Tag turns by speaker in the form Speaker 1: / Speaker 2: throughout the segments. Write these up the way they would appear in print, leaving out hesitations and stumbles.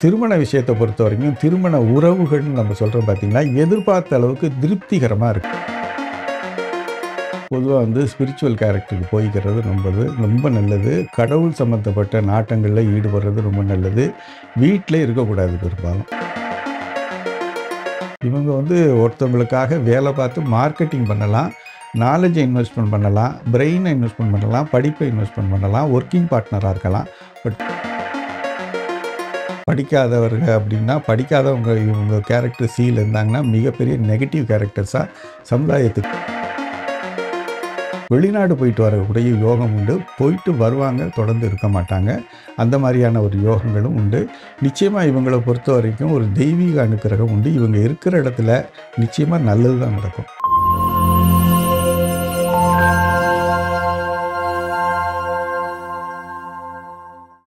Speaker 1: திருமண விஷயத்தை பொறுத்த வரைக்கும் திருமண உறவுகள்னு நம்ம சொல்கிறோம் பார்த்தீங்கன்னா, எதிர்பார்த்த அளவுக்கு திருப்திகரமாக இருக்கு. பொதுவாக ஸ்பிரிச்சுவல் கேரக்டருக்கு போய்க்கிறது ரொம்ப நல்லது. கடவுள் சம்மந்தப்பட்ட நாட்டங்களில் ஈடுபடுறது ரொம்ப நல்லது. வீட்டிலே இருக்கக்கூடாது பெரும்பாலும். இவங்க ஒருத்தவங்களுக்காக வேலை பார்த்து மார்க்கெட்டிங் பண்ணலாம், நாலேஜை இன்வெஸ்ட்மெண்ட் பண்ணலாம், பிரெயினை இன்வெஸ்ட்மெண்ட் பண்ணலாம், படிப்பை இன்வெஸ்ட்மெண்ட் பண்ணலாம், ஒர்க்கிங் பார்ட்னராக இருக்கலாம். பட் படிக்காதவர்கள் அப்படின்னா, படிக்காதவங்க இவங்க கேரக்டர் சியில் இருந்தாங்கன்னா மிகப்பெரிய நெகட்டிவ் கேரக்டர்ஸாக சமுதாயத்துக்கு. வெளிநாடு போயிட்டு வரக்கூடிய யோகம் உண்டு. போயிட்டு வருவாங்க, தொடர்ந்து இருக்க மாட்டாங்க. அந்த மாதிரியான ஒரு யோகங்களும் உண்டு. நிச்சயமாக இவங்களை பொறுத்த வரைக்கும் ஒரு தெய்வீக அனுக்கிரகம் உண்டு. இவங்க இருக்கிற இடத்துல நிச்சயமாக நல்லது தான் நடக்கும்.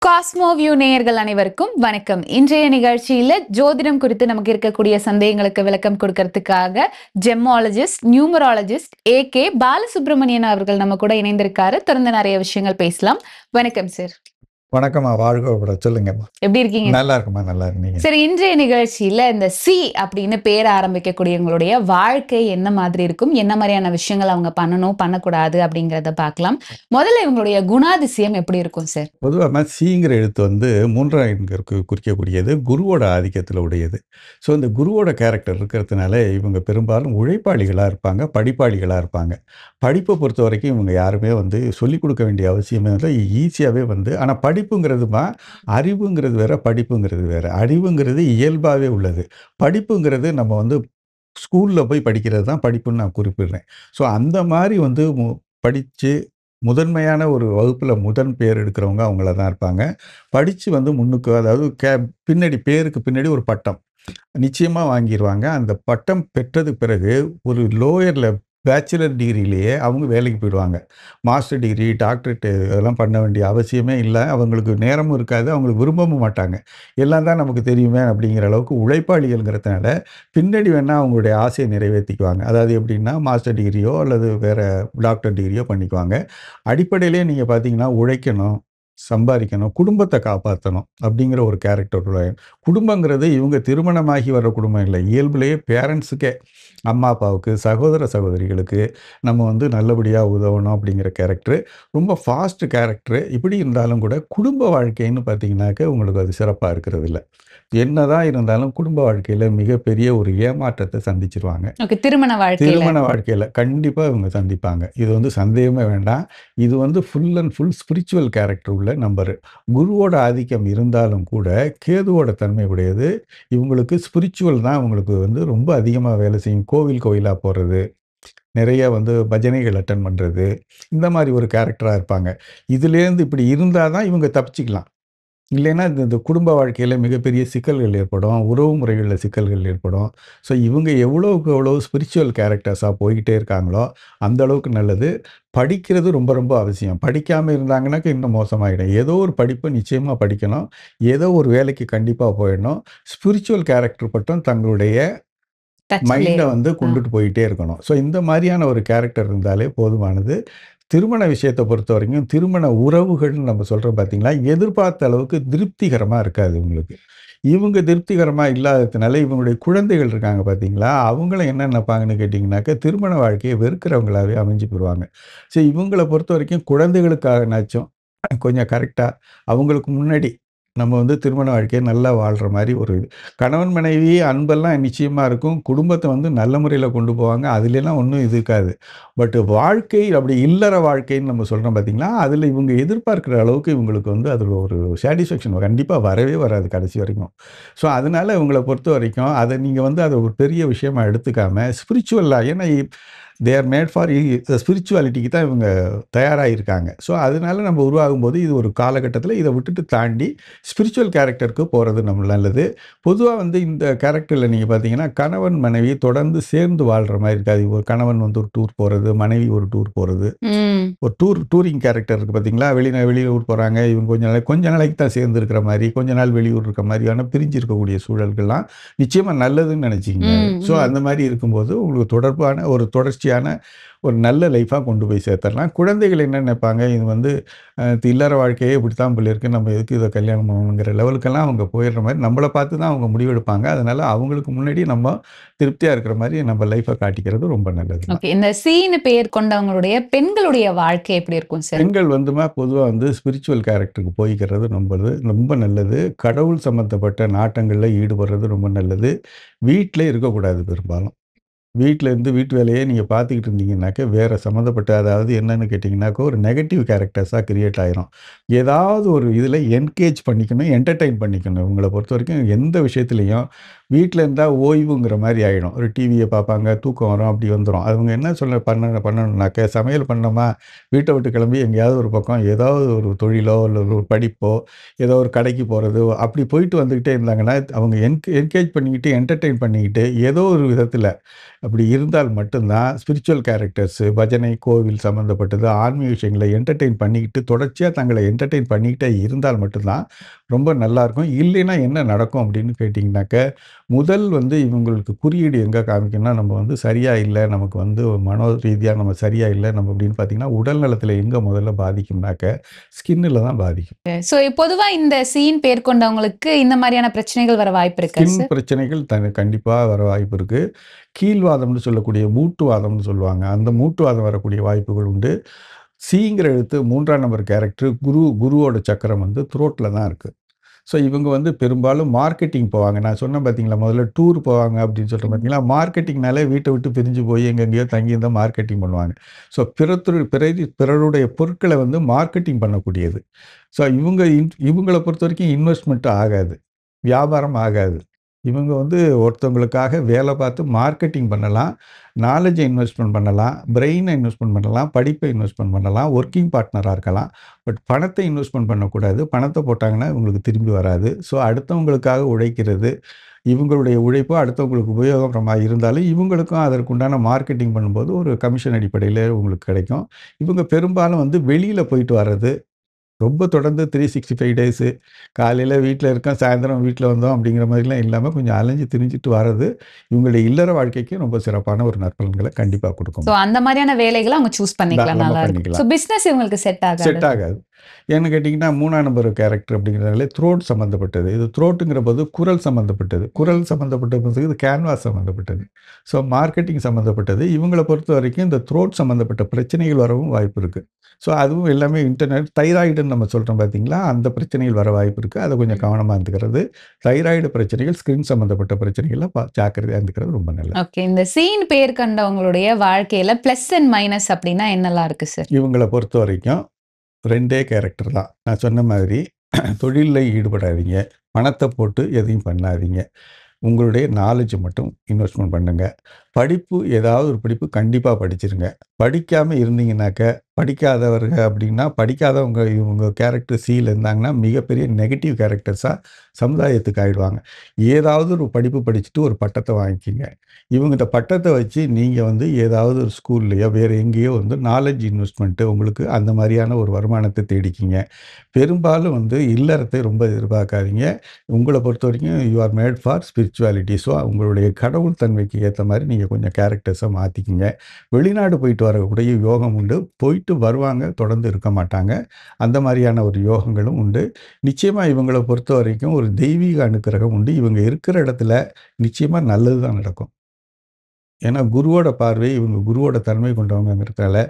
Speaker 2: காஸ்மோ வியூ நேயர்கள் அனைவருக்கும் வணக்கம். இன்றைய நிகழ்ச்சியில ஜோதிடம் குறித்து நமக்கு இருக்கக்கூடிய சந்தேகங்களுக்கு விளக்கம் கொடுக்கறதுக்காக ஜெம்மாலஜிஸ்ட், நியூமராலஜிஸ்ட் AK பாலசுப்ரமணியன் அவர்கள் நம்ம கூட இணைந்திருக்காரு. தொடர்ந்து நிறைய விஷயங்கள் பேசலாம். வணக்கம் சார்.
Speaker 1: வணக்கம்மா, வாழ்க. சொல்லுங்கம்மா.
Speaker 2: எப்படி இருக்கீங்க?
Speaker 1: நல்லா இருக்குமா, நல்லா இருக்கீங்க.
Speaker 2: சரி, இன்றைய நிகழ்ச்சியில இந்த சி அப்படின்னு பேர் ஆரம்பிக்கக்கூடியவங்களுடைய வாழ்க்கை என்ன மாதிரி இருக்கும், என்ன மாதிரியான விஷயங்கள் அவங்க பண்ணணும் பண்ணக்கூடாது அப்படிங்கிறத பார்க்கலாம். முதல்ல இவங்களுடைய குணாதிசயம் எப்படி இருக்கும் சார்?
Speaker 1: பொதுவாக சிங்கிற எழுத்து மூன்றாம் எண்ணிற்கு குறிக்கக்கூடியது, குருவோட ஆதிக்கத்தில் உடையது. ஸோ இந்த குருவோட கேரக்டர் இருக்கிறதுனால இவங்க பெரும்பாலும் உழைப்பாளிகளாக இருப்பாங்க, படிப்பாளிகளாக இருப்பாங்க. படிப்பை பொறுத்த வரைக்கும் இவங்க யாருமே சொல்லிக் கொடுக்க வேண்டிய அவசியமே இல்லை, ஈஸியாகவே ஆனால் படிப்புங்கிறதுமா, அறிவுங்கிறது வேற, படிப்புங்கிறது வேற. அறிவுங்கிறது இயல்பாகவே உள்ளது. படிப்புங்கிறது நம்ம ஸ்கூலில் போய் படிக்கிறது தான் படிப்புன்னு நான் குறிப்பிடுறேன். ஸோ அந்த மாதிரி படித்து முதன்மையான ஒரு வகுப்பில் முதன் பேர் எடுக்கிறவங்க அவங்கள தான் இருப்பாங்க. படித்து முன்னுக்கு, அதாவது பின்னாடி பேருக்கு பின்னாடி ஒரு பட்டம் நிச்சயமாக வாங்கிடுவாங்க. அந்த பட்டம் பெற்றதுக்கு பிறகு ஒரு லோயரில் பேச்சுலர் டிகிரிலேயே அவங்க வேலைக்கு போயிடுவாங்க. மாஸ்டர் டிகிரி, டாக்டரேட் இதெல்லாம் பண்ண வேண்டிய அவசியமே இல்லை. அவங்களுக்கு நேரமும் இருக்காது, அவங்களுக்கு விரும்பவும் மாட்டாங்க. எல்லாம் தான் நமக்கு தெரியுமே அப்படிங்கிற அளவுக்கு உழைப்பாளிகள்ங்கிறதுனால பின்னாடி வேணால் அவங்களுடைய ஆசையை நிறைவேற்றிக்குவாங்க. அதாவது எப்படின்னா, மாஸ்டர் டிகிரியோ அல்லது வேறு டாக்டர் டிகிரியோ பண்ணிக்குவாங்க. அடிப்படையிலே நீங்கள் பார்த்தீங்கன்னா, உழைக்கணும், சம்பாதிக்கணும், குடும்பத்தை காப்பாற்றணும் அப்படிங்கிற ஒரு கேரக்டர். குடும்பங்கிறது இவங்க திருமணமாகி வர்ற குடும்பம் இல்லை, இயல்புலேயே பேரண்ட்ஸுக்கே, அம்மா அப்பாவுக்கு, சகோதர சகோதரிகளுக்கு நம்ம நல்லபடியாக உதவணும் அப்படிங்கிற கேரக்டரு. ரொம்ப ஃபாஸ்ட் கேரக்டரு. இப்படி இருந்தாலும் கூட குடும்ப வாழ்க்கைன்னு பார்த்தீங்கன்னாக்க உங்களுக்கு அது சிறப்பாக இருக்கிறது இல்லை. என்னதான் இருந்தாலும் குடும்ப வாழ்க்கையில் மிகப்பெரிய ஒரு ஏமாற்றத்தை சந்திச்சிருவாங்க.
Speaker 2: திருமண வாழ்க்கையில்
Speaker 1: கண்டிப்பாக இவங்க சந்திப்பாங்க. இது சந்தேகமே வேண்டாம். இது full and full spiritual character உள்ள நம்பர். குருவோட ஆதிக்கம் இருந்தாலும் கூட கேதுவோட தன்மை உடையது. இவங்களுக்கு ஸ்பிரிச்சுவல் தான் இவங்களுக்கு ரொம்ப அதிகமாக வேலை செய்யும். கோவிலாக போகிறது, நிறைய பஜனைகள் அட்டன் பண்ணுறது, இந்த மாதிரி ஒரு கேரக்டராக இருப்பாங்க. இதுலேருந்து இப்படி இருந்தால் தான் இவங்க தப்பிச்சிக்கலாம். இல்லைன்னா இந்த குடும்ப வாழ்க்கையில் மிகப்பெரிய சிக்கல்கள் ஏற்படும், உறவு முறைகளில் சிக்கல்கள் ஏற்படும். ஸோ இவங்க எவ்வளோவுக்கு எவ்வளோ ஸ்பிரிச்சுவல் கேரக்டர்ஸாக போய்கிட்டே இருக்காங்களோ அந்த அளவுக்கு நல்லது. படிக்கிறது ரொம்ப ரொம்ப அவசியம். படிக்காமல் இருந்தாங்கன்னாக்க இன்னும் மோசமாகிடும். ஏதோ ஒரு படிப்பை நிச்சயமாக படிக்கணும், ஏதோ ஒரு வேலைக்கு கண்டிப்பாக போயிடணும். ஸ்பிரிச்சுவல் கேரக்டர் மட்டும் தங்களுடைய மைண்டை கொண்டுட்டு போயிட்டே இருக்கணும். ஸோ இந்த மாதிரியான ஒரு கேரக்டர் இருந்தாலே போதுமானது. திருமண விஷயத்தை பொறுத்த வரைக்கும் திருமண உறவுகள்னு நம்ம சொல்கிறோம் பார்த்தீங்களா, எதிர்பார்த்த அளவுக்கு திருப்திகரமாக இருக்காது இவங்களுக்கு. இவங்க திருப்திகரமாக இல்லாததுனால இவங்களுடைய குழந்தைகள் இருக்காங்க பார்த்தீங்களா, அவங்களும் என்ன நினைப்பாங்கன்னு கேட்டிங்கனாக்கா, திருமண வாழ்க்கையை வெறுக்கிறவங்களாகவே அமைஞ்சு போயிடுவாங்க. ஸோ இவங்களை பொறுத்த வரைக்கும் குழந்தைகளுக்காகனாச்சும் கொஞ்சம் கரெக்டாக அவங்களுக்கு முன்னாடி நம்ம திருமண வாழ்க்கையை நல்லா வாழ்கிற மாதிரி ஒரு கணவன் மனைவி அன்பெல்லாம் நிச்சயமாக இருக்கும். குடும்பத்தை நல்ல முறையில் கொண்டு போவாங்க, அதுலலாம் ஒன்றும் இது இருக்காது. பட் வாழ்க்கை அப்படி இல்லற வாழ்க்கைன்னு நம்ம சொல்கிறோம் பார்த்தீங்களா, அதில் இவங்க எதிர்பார்க்குற அளவுக்கு இவங்களுக்கு அதில் ஒரு சாட்டிஸ்ஃபேக்ஷன் கண்டிப்பாக வரவே வராது கடைசி வரைக்கும். ஸோ அதனால் இவங்களை பொறுத்த வரைக்கும் அதை நீங்கள் அதை ஒரு பெரிய விஷயமாக எடுத்துக்காமல் ஸ்பிரிச்சுவலாக, ஏன்னா தே ஆர் மேட் ஃபார் ஸ்பிரிச்சுவாலிட்டிக்கு தான் இவங்க தயாராக இருக்காங்க. ஸோ அதனால நம்ம உருவாகும்போது இது ஒரு காலகட்டத்தில் இதை விட்டுட்டு தாண்டி ஸ்பிரிச்சுவல் கேரக்டருக்கு போகிறது நம்ம நல்லது. பொதுவாக இந்த கேரக்டரில் நீங்கள் பார்த்தீங்கன்னா, கணவன் மனைவி தொடர்ந்து சேர்ந்து வாழ்கிற மாதிரி இருக்காது. ஒரு கணவன் ஒரு டூர் போகிறது, மனைவி ஒரு டூர் போகிறது, ஒரு டூரிங் கேரக்டர் இருக்குது பார்த்தீங்களா. வெளியூர் போகிறாங்க, இவங்க கொஞ்ச நாளைக்கு தான் சேர்ந்து இருக்கிற மாதிரி, கொஞ்ச நாள் வெளியூர் இருக்கிற மாதிரியான பிரிஞ்சு இருக்கக்கூடிய சூழல்கள்லாம் நிச்சயமாக நல்லதுன்னு நினச்சிங்க. ஸோ அந்த மாதிரி இருக்கும்போது உங்களுக்கு தொடர்ச்சியான மகிழ்ச்சியான ஒரு நல்ல லைஃபா கொண்டு போய் சேர்த்துரலாம். குழந்தைகள் என்ன நினைப்பாங்க, இது வந்து இல்லற வாழ்க்கையே இப்படித்தான் போல இருக்கு. நம்ம எதுக்கு இத கல்யாணம் பண்ணணுங்கிற லெவலுக்கெல்லாம் அவங்க போயிடுற மாரி நம்மள பார்த்து தான் அவங்க முடிவெடுப்பாங்க. அதனால அவங்களுக்கு முன்னாடி நம்ம திருப்தியா இருக்கிற மாரி நம்ம லைஃப காட்டிக்கிறது ரொம்ப நல்லது தான்.
Speaker 2: ஓகே. இந்த சீன்னு பெயர் கொண்டவங்களுடைய பெண்களுடைய வாழ்க்கை எப்படி இருக்கும் சார்?
Speaker 1: பெண்கள் வந்துமா பொதுவா வந்து ஸ்பிரிச்சுவல் கேரக்டருக்கு போய்க்கிறது ரொம்ப நல்லது. கடவுள் சம்மந்தப்பட்ட நாட்டங்கள்ல ஈடுபடுறது ரொம்ப நல்லது. வீட்ல இருக்கக்கூடாது பெரும்பாலும். வீட்ல இருந்து வீட்டு வேலையே நீங்க பார்த்துக்கிட்டு இருந்தீங்கன்னாக்க, வேற சம்மந்தப்பட்ட அதாவது என்னன்னு கேட்டீங்கன்னாக்க, ஒரு நெகட்டிவ் கேரக்டர்ஸா கிரியேட் ஆயிரும். ஏதாவது ஒரு இதில என்கேஜ் பண்ணிக்கணும், என்டர்டெயின் பண்ணிக்கணும். உங்கள பொறுத்தவரைக்கும் எந்த விஷயத்திலயும் வீட்ல இருந்தா ஓய்வுங்கிற மாரி ஆயிடும். ஒரு டிவிய பார்ப்பாங்க, தூக்கம் வரும், அப்படி வந்துரும். அவங்க என்ன பண்ணணும்னாக்க, சமையல் பண்ணோமா, வீட்ட விட்டு கிளம்பி எங்கேயாவது ஒரு பக்கம் ஏதாவது ஒரு தொழிலோ, இல்ல ஒரு படிப்போ, ஏதோ ஒரு கடைக்கு போறதோ, அப்படி போயிட்டு வந்துகிட்டே இருந்தாங்கன்னா, அவங்க என்கேஜ் பண்ணிக்கிட்டு, என்டர்டெயின் பண்ணிக்கிட்டு, ஏதோ ஒரு விதத்தில அப்படி இருந்தால் மட்டும் தான் ஸ்பிரிச்சுவல் கேரக்டர்ஸு, பஜனை, கோவில் சம்மந்தப்பட்டது, ஆன்மீக விஷயங்கள என்டர்டெயின் பண்ணிக்கிட்டு, தொடர்ச்சியா தங்கள என்டர்டெயின் பண்ணிக்கிட்டே இருந்தால் மட்டும் தான் ரொம்ப நல்லாயிருக்கும். இல்லைன்னா என்ன நடக்கும் அப்படின்னு கேட்டிங்கனாக்க, முதல் வந்து இவங்களுக்கு குறியீடு எங்க காமிக்கும்னா, நம்ம வந்து சரியா இல்ல, நமக்கு வந்து மனோ ரீதியா நம்ம சரியா இல்ல, நம்ம அப்படின்னு பார்த்தீங்கன்னா, உடல் நலத்தில எங்க முதல்ல பாதிக்கும்னாக்க, ஸ்கின்னுல தான் பாதிக்கும்.
Speaker 2: சோ பொதுவா இந்த சீன் பெயர் கொண்டவங்களுக்கு இந்த மாதிரியான பிரச்சனைகள் வர வாய்ப்பு இருக்கா
Speaker 1: ஸ்கின்
Speaker 2: சார்?
Speaker 1: பிரச்சனைகள் கண்டிப்பா வர வாய்ப்பு இருக்கு. கீல்வாதம்னு சொல்லக்கூடிய மூட்டுவாதம்னு சொல்லுவாங்க. அந்த மூட்டுவாதம் வரக்கூடிய வாய்ப்புகள் உண்டு. சிங்கிற எழுத்து 3ஆம் நம்பர் கேரக்டர் குருவோட சக்கரம் வந்து த்ரோட்ல தான் இருக்கு. ஸோ இவங்க வந்து பெரும்பாலும் மார்க்கெட்டிங் போவாங்க. நான் சொன்னேன் பார்த்தீங்களா, முதல்ல டூர் போவாங்க அப்படின்னு சொல்றேன் பார்த்தீங்களா, மார்க்கெட்டிங்னாலே வீட்ட விட்டு பிரிஞ்சு போய் எங்கெங்கேயோ தங்கியிருந்தா மார்க்கெட்டிங் பண்ணுவாங்க. ஸோ பிறருடைய பொருட்கள வந்து மார்க்கெட்டிங் பண்ணக்கூடியது. ஸோ இவங்கள பொறுத்தவரைக்கும் இன்வெஸ்ட்மென்ட் ஆகாது. வியாபாரம் ஆகாது. இவங்க வந்து ஒருத்தவங்களுக்காக வேலை பார்த்து மார்க்கெட்டிங் பண்ணலாம். நாலேட்ஜ இன்வெஸ்ட்மென்ட் பண்ணலாம். பிரெயின இன்வெஸ்ட்மென்ட் பண்ணலாம். படிப்பை இன்வெஸ்ட்மென்ட் பண்ணலாம். ஒர்க்கிங் பார்ட்னரா இருக்கலாம். பட் பணத்தை இன்வெஸ்ட்மென்ட் பண்ணக்கூடாது. பணத்த போட்டாங்கன்னா இவங்களுக்கு திரும்பி வராது. ஸோ அடுத்தவங்களுக்காக உழைக்கிறது, இவங்களுடைய உழைப்பு அடுத்தவங்களுக்கு உபயோகரமா இருந்தாலும், இவங்களுக்கும் அதற்குண்டான மார்க்கெட்டிங் பண்ணும்போது ஒரு கமிஷன் அடிப்படையில உங்களுக்கு கிடைக்கும். இவங்க பெரும்பாலும் வந்து வெளியில போயிட்டு வர்றது, ரொம்ப தொடர்ந்து 365 டேஸு காலையில வீட்ல இருக்கோம், சாயந்தரம் வீட்ல வந்தோம் அப்படிங்கிற மாதிரிலாம் இல்லாம, கொஞ்சம் அலைஞ்சு திரிஞ்சுட்டு வர்றது, இவங்களுடைய இல்லற வாழ்க்கைக்கு ரொம்ப சிறப்பான ஒரு நற்பலன்கள கண்டிப்பா கொடுக்கும்.
Speaker 2: சோ அந்த மாதிரியான வேலைகள அவங்க சூஸ் பண்ணிக்கலாம்.
Speaker 1: தாராளமா
Speaker 2: நல்லா இருக்கும். சோ
Speaker 1: பண்ணிக்கலாம்.
Speaker 2: பிசினஸ் இவங்களுக்கு செட் ஆகாது.
Speaker 1: செட் ஆகாது. ஏன்னு கேட்டீங்கன்னா, 3ஆம் நம்பர் கேரக்டர் அப்படிங்கிறதுனாலே த்ரோட் சம்மந்தப்பட்டது. இது த்ரோட்டுங்கிற போது குரல் சம்மந்தப்பட்டது. குரல் சம்மந்தப்பட்டது இது கேன்வாஸ் சம்மந்தப்பட்டது. ஸோ மார்க்கெட்டிங் சம்மந்தப்பட்டது. இவங்கள பொறுத்தவரைக்கும் இந்த த்ரோட் சம்மந்தப்பட்ட பிரச்சனைகள் வரவும் வாய்ப்பு இருக்கு. ஸோ அதுவும் எல்லாமே தைராய்டுன்னு நம்ம சொல்றோம் பார்த்தீங்களா, அந்த பிரச்சனைகள் வர வாய்ப்பு இருக்கு. அத கொஞ்சம் கவனமா இருந்துக்கிறது. தைராய்டு பிரச்சனைகள், ஸ்கின் சம்மந்தப்பட்ட பிரச்சனைகள்ல ஜாக்கிரதையா இருந்துக்கிறது ரொம்ப நல்லது.
Speaker 2: ஓகே. இந்த சீன் பெயர் கண்டவங்களுடைய வாழ்க்கையில பிளஸ் அண்ட் மைனஸ் அப்படின்னா என்னலாம் இருக்கு சார்?
Speaker 1: இவங்கள பொறுத்தவரைக்கும் 2டே கேரக்டர் தான். நான் சொன்ன மாதிரி தொழில்ல ஈடுபடாதீங்க. பணத்த போட்டு எதையும் பண்ணாதீங்க. உங்களுடைய நாலேட்ஜ் மட்டும் இன்வெஸ்ட்மென்ட் பண்ணுங்க. படிப்பு ஏதாவது ஒரு படிப்பு கண்டிப்பா படிச்சிருங்க. படிக்காம இருந்தீங்கன்னாக்க, படிக்காதவங்க அப்படின்னா, படிக்காதவங்க இவங்க கேரக்டர் சில இருந்தாங்கன்னா, மிகப்பெரிய நெகட்டிவ் கேரக்டர்ஸா சமுதாயத்துக்கு ஆயிடுவாங்க. ஏதாவது ஒரு படிப்பு படிச்சுட்டு ஒரு பட்டத்த வாங்கிக்கிங்க. இவங்கட்ட பட்டத்த வச்சு நீங்க வந்து ஏதாவது ஒரு ஸ்கூல்லயோ, வேற எங்கேயோ வந்து நாலேட்ஜ் இன்வெஸ்ட்மென்ட் உங்களுக்கு அந்த மாரியான ஒரு வருமானத்த தேடிக்கிங்க. பெரும்பாலும் வந்து இல்லறத்தை ரொம்ப எதிர்பார்க்காதீங்க. உங்கள பொறுத்தவரைக்கும் you are made for spirituality. So உங்களுடைய கடவுள் தன்மைக்கு ஏத்த மாரி நீங்க கொஞ்சம் கேரக்டர்ஸ மாத்திக்கிங்க. வெளிநாடு போயிட்டு வரக்கூடிய யோகம் உண்டு. போயிட்டு வருவாங்க, தொடர்ந்து இருக்க மாட்டாங்க. அந்த மாரியான ஒரு யோகங்களும் உண்டு. நிச்சயமா இவங்கள பொறுத்தவரைக்கும் ஒரு தெய்வீக அனுக்கிரகம் உண்டு. இவங்க இருக்கிற இடத்துல நிச்சயமா நல்லது தான் நடக்கும். ஏன்னா குருவோட பார்வை, இவங்க குருவோட தன்மை கொண்டவங்கங்கிறதால,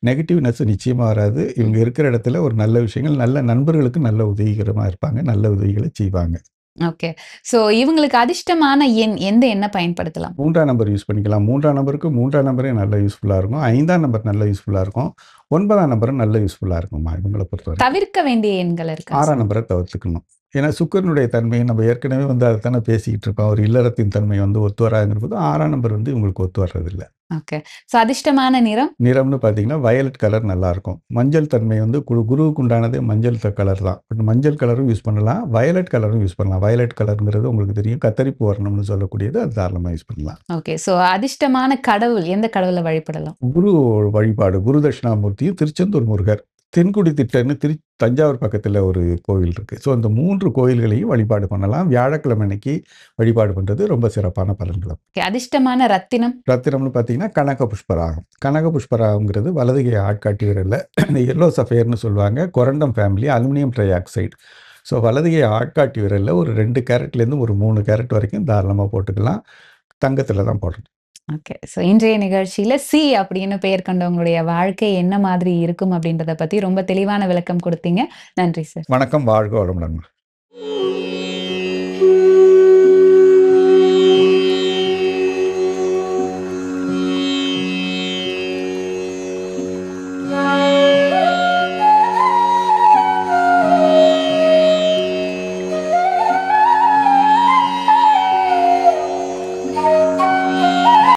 Speaker 1: நெகட்டிவ்னஸ் நிச்சயமா வராது. இவங்க இருக்கிற இடத்துல ஒரு நல்ல விஷயங்கள், நல்ல நண்பர்களுக்கு நல்ல உதவிகரமா இருப்பாங்க. நல்ல உதவிகள செய்வாங்க.
Speaker 2: ஓகே. சோ இவங்களுக்கு அதிர்ஷ்டமான எண் எந்த எண்ண பயன்படுத்தலாம்?
Speaker 1: 3ஆம் நம்பர் யூஸ் பண்ணிக்கலாம். 3ஆம் நம்பருக்கு 3ஆம் நம்பரே நல்ல யூஸ்ஃபுல்லா இருக்கும். 5ஆம் நம்பர் நல்ல யூஸ்ஃபுல்லா இருக்கும். 9ஆம் நம்பரும் நல்ல யூஸ்ஃபுல்லா இருக்கும்மா இவங்கள பொறுத்தவரைக்கும்.
Speaker 2: தவிர்க்க வேண்டிய எண்கள் இருக்கா
Speaker 1: 6ஆம்
Speaker 2: சார்?
Speaker 1: நம்பர தவிர்த்துக்கணும். ஏன்னா சுக்கிரனுடைய தன்மை நம்ம ஏற்கனவே வந்து அத தானே பேசிக்கிட்டு இருக்கோம். ஒரு இல்லறத்தின் தன்மை வந்து ஒத்து வராதுங்கிற போது 6ஆம் நம்பர் வந்து இவங்களுக்கு ஒத்து வர்றதில்ல.
Speaker 2: ஓகே. சோ அதிர்ஷ்டமான நிறம்?
Speaker 1: நிறம்னு பார்த்தீங்கன்னா, வயலட் கலர் நல்லாயிருக்கும். மஞ்சள் தன்மை வந்து குருவுக்கு உண்டானதே மஞ்சள் கலர் தான். பட் மஞ்சள் கலரும் யூஸ் பண்ணலாம். வயலட் கலரும் யூஸ் பண்ணலாம். வயலட் கலர்ங்கிறது உங்களுக்கு தெரியும். கத்தரிப்பு வர்ணம்னு சொல்லக்கூடியது. அது தாராளமா யூஸ் பண்ணலாம்.
Speaker 2: ஓகே. சோ அதிர்ஷ்டமான கடவுள் எந்த கடவுள வழிபடலாம்?
Speaker 1: குரு வழிபாடு, குரு தட்சிணாமூர்த்தியும், திருச்செந்தூர் முருகர். தென்குடி திட்டன்னு தஞ்சாவூர் பக்கத்துல ஒரு கோவில் இருக்கு. ஸோ இந்த 3 கோயில்களையும் வழிபாடு பண்ணலாம். வியாழக்கிழமை அன்னைக்கு வழிபாடு பண்றது ரொம்ப சிறப்பான பலன்கள்.
Speaker 2: ஓகே. அதிர்ஷ்டமான ரத்தினம்?
Speaker 1: ரத்தினம்னு பார்த்தீங்கன்னா, கனக புஷ்பராகம். கனக புஷ்பராகம்ங்கிறது வலது கை ஆட்காட்டி விரல்ல இந்த எல்லோ சஃபயர்ன்னு சொல்லுவாங்க. Corundum family aluminium tri oxide. So வலது கை ஆட்காட்டி விரல்ல ஒரு 2 கேரட்லேருந்து ஒரு 3 கேரட் வரைக்கும் தாராளமா போட்டுக்கலாம். தங்கத்துல தான் போடணும்.
Speaker 2: ஓகே. ஸோ இன்றைய நிகழ்ச்சியில சி அப்படின்னு பெயர் கொண்டவங்களுடைய வாழ்க்கை என்ன மாதிரி இருக்கும் அப்படின்றத பத்தி ரொம்ப தெளிவான விளக்கம் குடுத்தீங்க. நன்றி சார்.
Speaker 1: வணக்கம். வாழ்க வளமுடன்.